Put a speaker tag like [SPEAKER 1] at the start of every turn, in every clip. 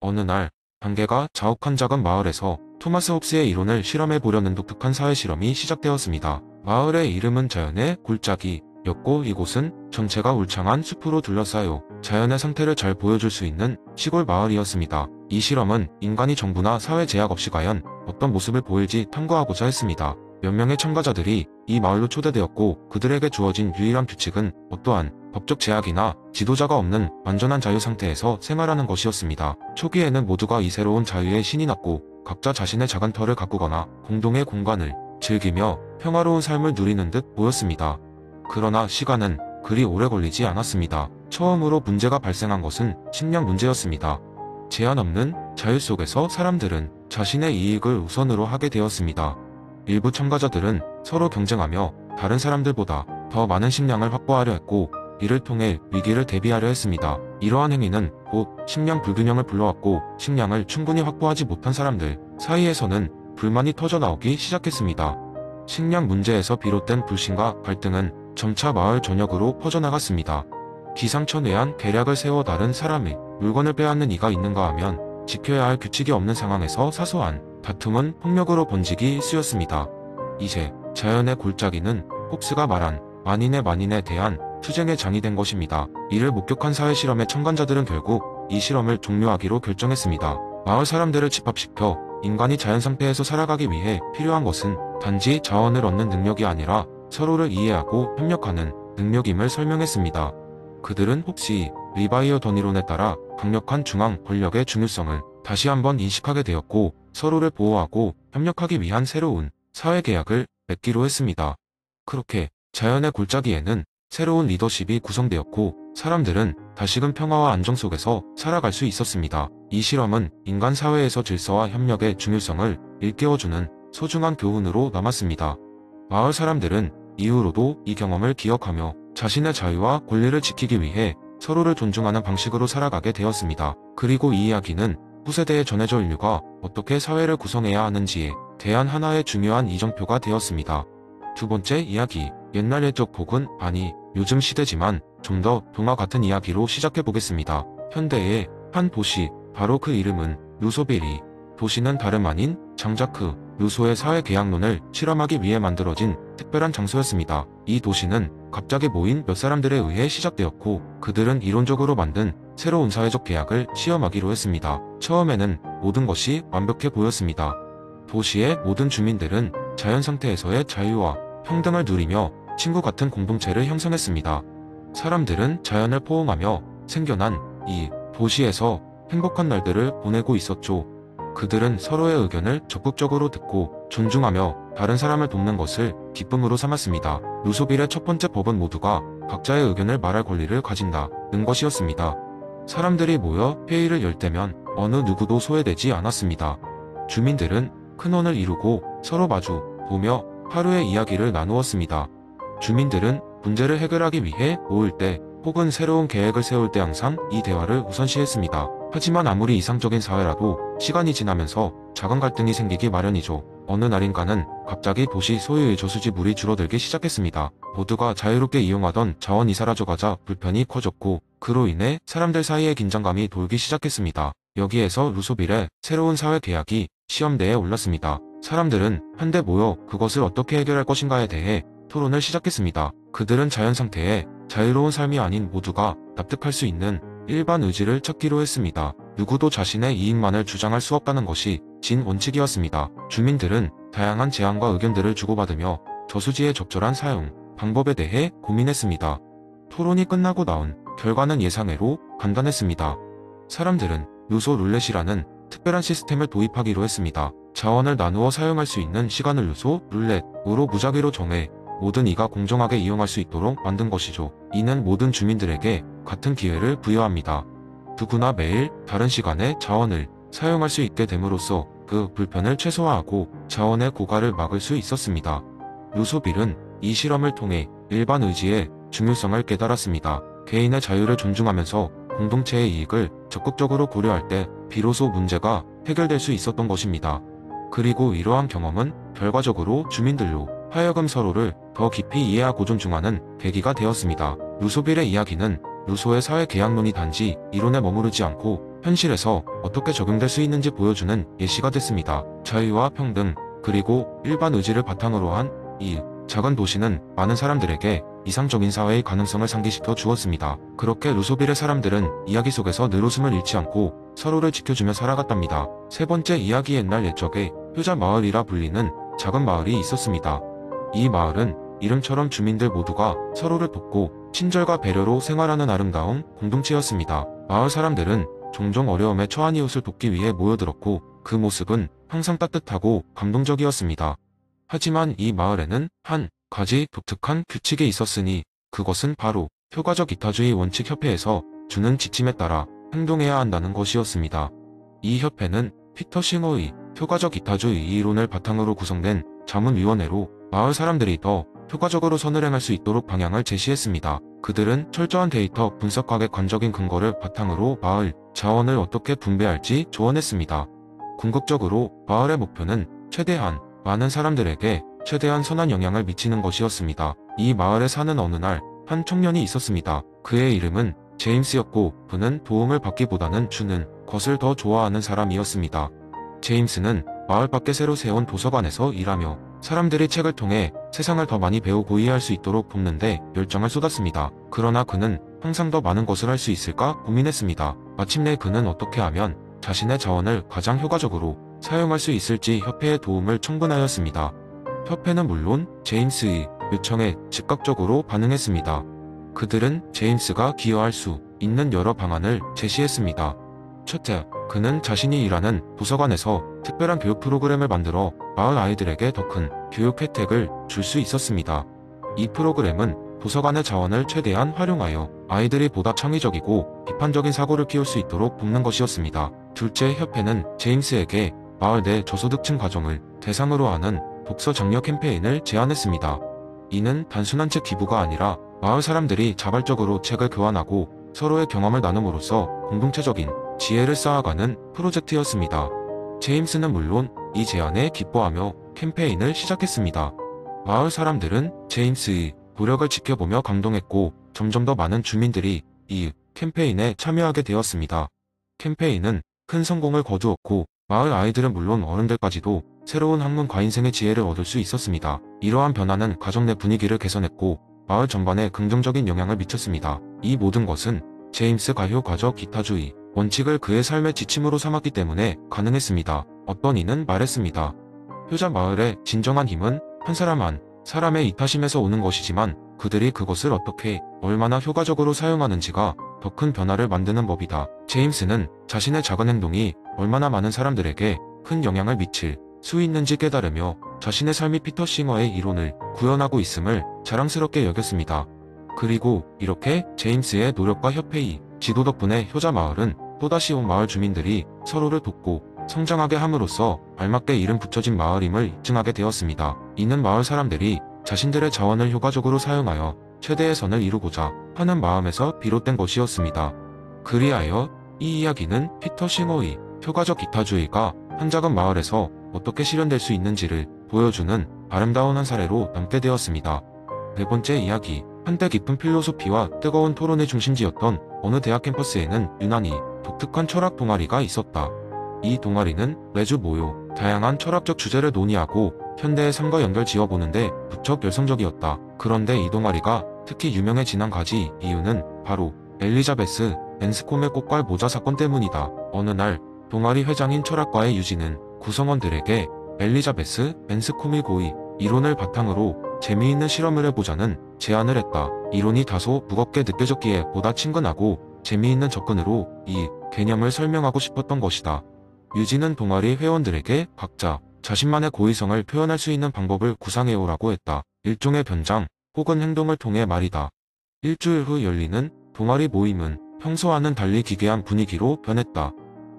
[SPEAKER 1] 어느 날 단계가 자욱한 작은 마을에서 토마스 홉스의 이론을 실험해 보려는 독특한 사회 실험이 시작되었습니다. 마을의 이름은 자연의 골짜기였고 이곳은 전체가 울창한 숲으로 둘러싸여 자연의 상태를 잘 보여줄 수 있는 시골 마을이었습니다. 이 실험은 인간이 정부나 사회 제약 없이 과연 어떤 모습을 보일지 탐구하고자 했습니다. 몇 명의 참가자들이 이 마을로 초대되었고 그들에게 주어진 유일한 규칙은 어떠한 법적 제약이나 지도자가 없는 완전한 자유 상태에서 생활하는 것이었습니다. 초기에는 모두가 이 새로운 자유에 신이 났고 각자 자신의 작은 터를 가꾸거나 공동의 공간을 즐기며 평화로운 삶을 누리는 듯 보였습니다. 그러나 시간은 그리 오래 걸리지 않았습니다. 처음으로 문제가 발생한 것은 식량 문제였습니다. 제한 없는 자유 속에서 사람들은 자신의 이익을 우선으로 하게 되었습니다. 일부 참가자들은 서로 경쟁하며 다른 사람들보다 더 많은 식량을 확보하려 했고 이를 통해 위기를 대비하려 했습니다. 이러한 행위는 곧 식량 불균형을 불러왔고 식량을 충분히 확보하지 못한 사람들 사이에서는 불만이 터져나오기 시작했습니다. 식량 문제에서 비롯된 불신과 갈등은 점차 마을 전역으로 퍼져나갔습니다. 기상천외한 계략을 세워 다른 사람의 물건을 빼앗는 이가 있는가 하면 지켜야 할 규칙이 없는 상황에서 사소한 다툼은 폭력으로 번지기 일쑤였습니다. 이제 자연의 골짜기는 홉스가 말한 만인에 대한 투쟁의 장이 된 것입니다. 이를 목격한 사회 실험의 참관자들은 결국 이 실험을 종료하기로 결정했습니다. 마을 사람들을 집합시켜 인간이 자연 상태에서 살아가기 위해 필요한 것은 단지 자원을 얻는 능력이 아니라 서로를 이해하고 협력하는 능력임을 설명했습니다. 그들은 혹시 리바이어던 이론에 따라 강력한 중앙 권력의 중요성을 다시 한번 인식하게 되었고 서로를 보호하고 협력하기 위한 새로운 사회 계약을 맺기로 했습니다. 그렇게 자연의 골짜기에는 새로운 리더십이 구성되었고 사람들은 다시금 평화와 안정 속에서 살아갈 수 있었습니다. 이 실험은 인간 사회에서 질서와 협력의 중요성을 일깨워주는 소중한 교훈으로 남았습니다. 마을 사람들은 이후로도 이 경험을 기억하며 자신의 자유와 권리를 지키기 위해 서로를 존중하는 방식으로 살아가게 되었습니다. 그리고 이 이야기는 후세대에 전해져 인류가 어떻게 사회를 구성해야 하는지에 대한 하나의 중요한 이정표가 되었습니다. 두 번째 이야기, 옛날 옛적 혹은 아니 요즘 시대지만 좀 더 동화 같은 이야기로 시작해 보겠습니다. 현대의 한 도시, 바로 그 이름은 루소베리. 도시는 다름 아닌 장자크 루소의 사회계약론을 실험하기 위해 만들어진 특별한 장소였습니다. 이 도시는 갑자기 모인 몇 사람들에 의해 시작되었고 그들은 이론적으로 만든 새로운 사회적 계약을 시험하기로 했습니다. 처음에는 모든 것이 완벽해 보였습니다. 도시의 모든 주민들은 자연 상태에서의 자유와 평등을 누리며 친구 같은 공동체를 형성했습니다. 사람들은 자연을 포옹하며 생겨난 이 도시에서 행복한 날들을 보내고 있었죠. 그들은 서로의 의견을 적극적으로 듣고 존중하며 다른 사람을 돕는 것을 기쁨으로 삼았습니다. 루소빌의 첫 번째 법은 모두가 각자의 의견을 말할 권리를 가진다는 것이었습니다. 사람들이 모여 회의를 열 때면 어느 누구도 소외되지 않았습니다. 주민들은 큰원을 이루고 서로 마주 보며 하루의 이야기를 나누었습니다. 주민들은 문제를 해결하기 위해 모일 때 혹은 새로운 계획을 세울 때 항상 이 대화를 우선시했습니다. 하지만 아무리 이상적인 사회라도 시간이 지나면서 작은 갈등이 생기기 마련이죠. 어느 날인가는 갑자기 도시 소유의 저수지 물이 줄어들기 시작했습니다. 모두가 자유롭게 이용하던 자원이 사라져가자 불편이 커졌고 그로 인해 사람들 사이에 긴장감이 돌기 시작했습니다. 여기에서 루소빌의 새로운 사회 계약이 시험대에 올랐습니다. 사람들은 한데 모여 그것을 어떻게 해결할 것인가에 대해 토론을 시작했습니다. 그들은 자연 상태에 자유로운 삶이 아닌 모두가 납득할 수 있는 일반 의지를 찾기로 했습니다. 누구도 자신의 이익만을 주장할 수 없다는 것이 진 원칙이었습니다. 주민들은 다양한 제안과 의견들을 주고받으며 저수지의 적절한 사용 방법에 대해 고민했습니다. 토론이 끝나고 나온 결과는 예상외로 간단했습니다. 사람들은 루소 룰렛이라는 특별한 시스템을 도입하기로 했습니다. 자원을 나누어 사용할 수 있는 시간을 루소 룰렛으로 무작위로 정해 모든 이가 공정하게 이용할 수 있도록 만든 것이죠. 이는 모든 주민들에게 같은 기회를 부여합니다. 누구나 매일 다른 시간에 자원을 사용할 수 있게 됨으로써 그 불편을 최소화하고 자원의 고갈을 막을 수 있었습니다. 루소빌은 이 실험을 통해 일반 의지의 중요성을 깨달았습니다. 개인의 자유를 존중하면서 공동체의 이익을 적극적으로 고려할 때 비로소 문제가 해결될 수 있었던 것입니다. 그리고 이러한 경험은 결과적으로 주민들로 하여금 서로를 더 깊이 이해하고 존중하는 계기가 되었습니다. 루소빌의 이야기는 루소의 사회 계약론이 단지 이론에 머무르지 않고 현실에서 어떻게 적용될 수 있는지 보여주는 예시가 됐습니다. 자유와 평등, 그리고 일반 의지를 바탕으로 한 이 작은 도시는 많은 사람들에게 이상적인 사회의 가능성을 상기시켜 주었습니다. 그렇게 루소빌의 사람들은 이야기 속에서 늘 웃음을 잃지 않고 서로를 지켜주며 살아갔답니다. 세 번째 이야기, 옛날 옛적에 효자 마을이라 불리는 작은 마을이 있었습니다. 이 마을은 이름처럼 주민들 모두가 서로를 돕고 친절과 배려로 생활하는 아름다운 공동체였습니다. 마을 사람들은 종종 어려움에 처한 이웃을 돕기 위해 모여들었고 그 모습은 항상 따뜻하고 감동적이었습니다. 하지만 이 마을에는 한 가지 독특한 규칙이 있었으니 그것은 바로 효과적 이타주의 원칙 협회에서 주는 지침에 따라 행동해야 한다는 것이었습니다. 이 협회는 피터 싱어의 효과적 이타주의 이론을 바탕으로 구성된 자문위원회로 마을 사람들이 더 효과적으로 선을 행할 수 있도록 방향을 제시했습니다. 그들은 철저한 데이터 분석과 객관적인 근거를 바탕으로 마을 자원을 어떻게 분배할지 조언했습니다. 궁극적으로 마을의 목표는 최대한 많은 사람들에게 최대한 선한 영향을 미치는 것이었습니다. 이 마을에 사는 어느 날 한 청년이 있었습니다. 그의 이름은 제임스였고 그는 도움을 받기보다는 주는 것을 더 좋아하는 사람이었습니다. 제임스는 마을 밖에 새로 세운 도서관에서 일하며 사람들이 책을 통해 세상을 더 많이 배우고 이해할 수 있도록 돕는데 열정을 쏟았습니다. 그러나 그는 항상 더 많은 것을 할 수 있을까 고민했습니다. 마침내 그는 어떻게 하면 자신의 자원을 가장 효과적으로 사용할 수 있을지 협회의 도움을 청구하였습니다. 협회는 물론 제임스의 요청에 즉각적으로 반응했습니다. 그들은 제임스가 기여할 수 있는 여러 방안을 제시했습니다. 첫째, 그는 자신이 일하는 도서관에서 특별한 교육 프로그램을 만들어 마을 아이들에게 더 큰 교육 혜택을 줄 수 있었습니다. 이 프로그램은 도서관의 자원을 최대한 활용하여 아이들이 보다 창의적이고 비판적인 사고를 키울 수 있도록 돕는 것이었습니다. 둘째, 협회는 제임스에게 마을 내 저소득층 가정을 대상으로 하는 독서 장려 캠페인을 제안했습니다. 이는 단순한 책 기부가 아니라 마을 사람들이 자발적으로 책을 교환하고 서로의 경험을 나눔으로써 공동체적인 지혜를 쌓아가는 프로젝트였습니다. 제임스는 물론 이 제안에 기뻐하며 캠페인을 시작했습니다. 마을 사람들은 제임스의 노력을 지켜보며 감동했고 점점 더 많은 주민들이 이 캠페인에 참여하게 되었습니다. 캠페인은 큰 성공을 거두었고 마을 아이들은 물론 어른들까지도 새로운 학문과 인생의 지혜를 얻을 수 있었습니다. 이러한 변화는 가정 내 분위기를 개선했고 마을 전반에 긍정적인 영향을 미쳤습니다. 이 모든 것은 제임스가 효과적 이타주의 원칙을 그의 삶의 지침으로 삼았기 때문에 가능했습니다. 어떤 이는 말했습니다. 효자 마을의 진정한 힘은 한 사람 한 사람의 이타심에서 오는 것이지만 그들이 그것을 어떻게 얼마나 효과적으로 사용하는지가 더 큰 변화를 만드는 법이다. 제임스는 자신의 작은 행동이 얼마나 많은 사람들에게 큰 영향을 미칠 수 있는지 깨달으며 자신의 삶이 피터 싱어의 이론을 구현하고 있음을 자랑스럽게 여겼습니다. 그리고 이렇게 제임스의 노력과 협회의 지도 덕분에 효자 마을은 또다시 온 마을 주민들이 서로를 돕고 성장하게 함으로써 알맞게 이름 붙여진 마을임을 입증하게 되었습니다. 이는 마을 사람들이 자신들의 자원을 효과적으로 사용하여 최대의 선을 이루고자 하는 마음에서 비롯된 것이었습니다. 그리하여 이 이야기는 피터 싱어의 효과적 이타주의가 한 작은 마을에서 어떻게 실현될 수 있는지를 보여주는 아름다운 한 사례로 남게 되었습니다. 네 번째 이야기, 한때 깊은 필로소피와 뜨거운 토론의 중심지였던 어느 대학 캠퍼스에는 유난히 독특한 철학 동아리가 있었다. 이 동아리는 매주 모여 다양한 철학적 주제를 논의하고 현대의 삶과 연결 지어보는데 무척 열성적이었다. 그런데 이 동아리가 특히 유명해진 한 가지 이유는 바로 엘리자베스 벤스콤의 꽃갈 모자 사건 때문이다. 어느 날 동아리 회장인 철학과의 유진은 구성원들에게 엘리자베스 벤스콤의 고의 이론을 바탕으로 재미있는 실험을 해보자는 제안을 했다. 이론이 다소 무겁게 느껴졌기에 보다 친근하고 재미있는 접근으로 이 개념을 설명하고 싶었던 것이다. 유진은 동아리 회원들에게 각자 자신만의 고의성을 표현할 수 있는 방법을 구상해오라고 했다. 일종의 변장 혹은 행동을 통해 말이다. 일주일 후 열리는 동아리 모임은 평소와는 달리 기괴한 분위기로 변했다.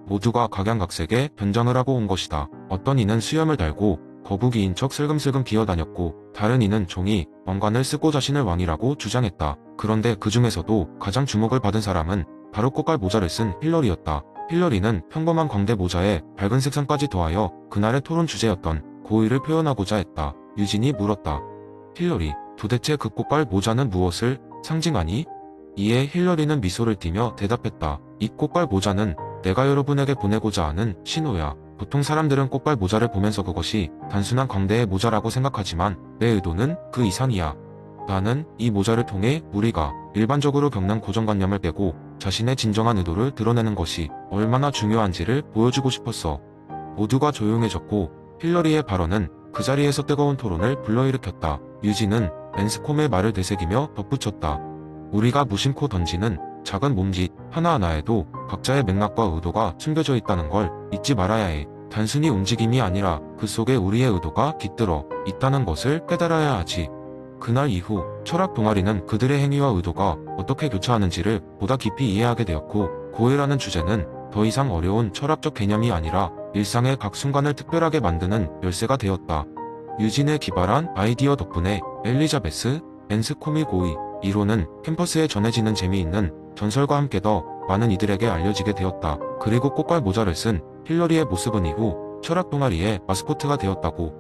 [SPEAKER 1] 모두가 각양각색의 변장을 하고 온 것이다. 어떤 이는 수염을 달고 거북이인 척 슬금슬금 기어다녔고 다른 이는 종이 왕관을 쓰고 자신을 왕이라고 주장했다. 그런데 그 중에서도 가장 주목을 받은 사람은 바로 꽃갈 모자를 쓴 힐러리였다. 힐러리는 평범한 광대 모자에 밝은 색상까지 더하여 그날의 토론 주제였던 고의를 표현하고자 했다. 유진이 물었다. 힐러리, 도대체 그 꽃갈 모자는 무엇을 상징하니? 이에 힐러리는 미소를 띠며 대답했다. 이 꽃갈 모자는 내가 여러분에게 보내고자 하는 신호야. 보통 사람들은 꽃갈 모자를 보면서 그것이 단순한 광대의 모자라고 생각하지만 내 의도는 그 이상이야. 나는 이 모자를 통해 우리가 일반적으로 겪는 고정관념을 깨고 자신의 진정한 의도를 드러내는 것이 얼마나 중요한지를 보여주고 싶었어. 모두가 조용해졌고 힐러리의 발언은 그 자리에서 뜨거운 토론을 불러일으켰다. 유진은 랜스콤의 말을 되새기며 덧붙였다. 우리가 무심코 던지는 작은 몸짓 하나하나에도 각자의 맥락과 의도가 숨겨져 있다는 걸 잊지 말아야 해. 단순히 움직임이 아니라 그 속에 우리의 의도가 깃들어 있다는 것을 깨달아야 하지. 그날 이후 철학 동아리는 그들의 행위와 의도가 어떻게 교차하는지를 보다 깊이 이해하게 되었고, 고해라는 주제는 더 이상 어려운 철학적 개념이 아니라 일상의 각 순간을 특별하게 만드는 열쇠가 되었다. 유진의 기발한 아이디어 덕분에 엘리자베스 앤스콤의 고의 이론은 캠퍼스에 전해지는 재미있는 전설과 함께 더 많은 이들에게 알려지게 되었다. 그리고 꽃갈 모자를 쓴 힐러리의 모습은 이후 철학 동아리의 마스코트가 되었다고.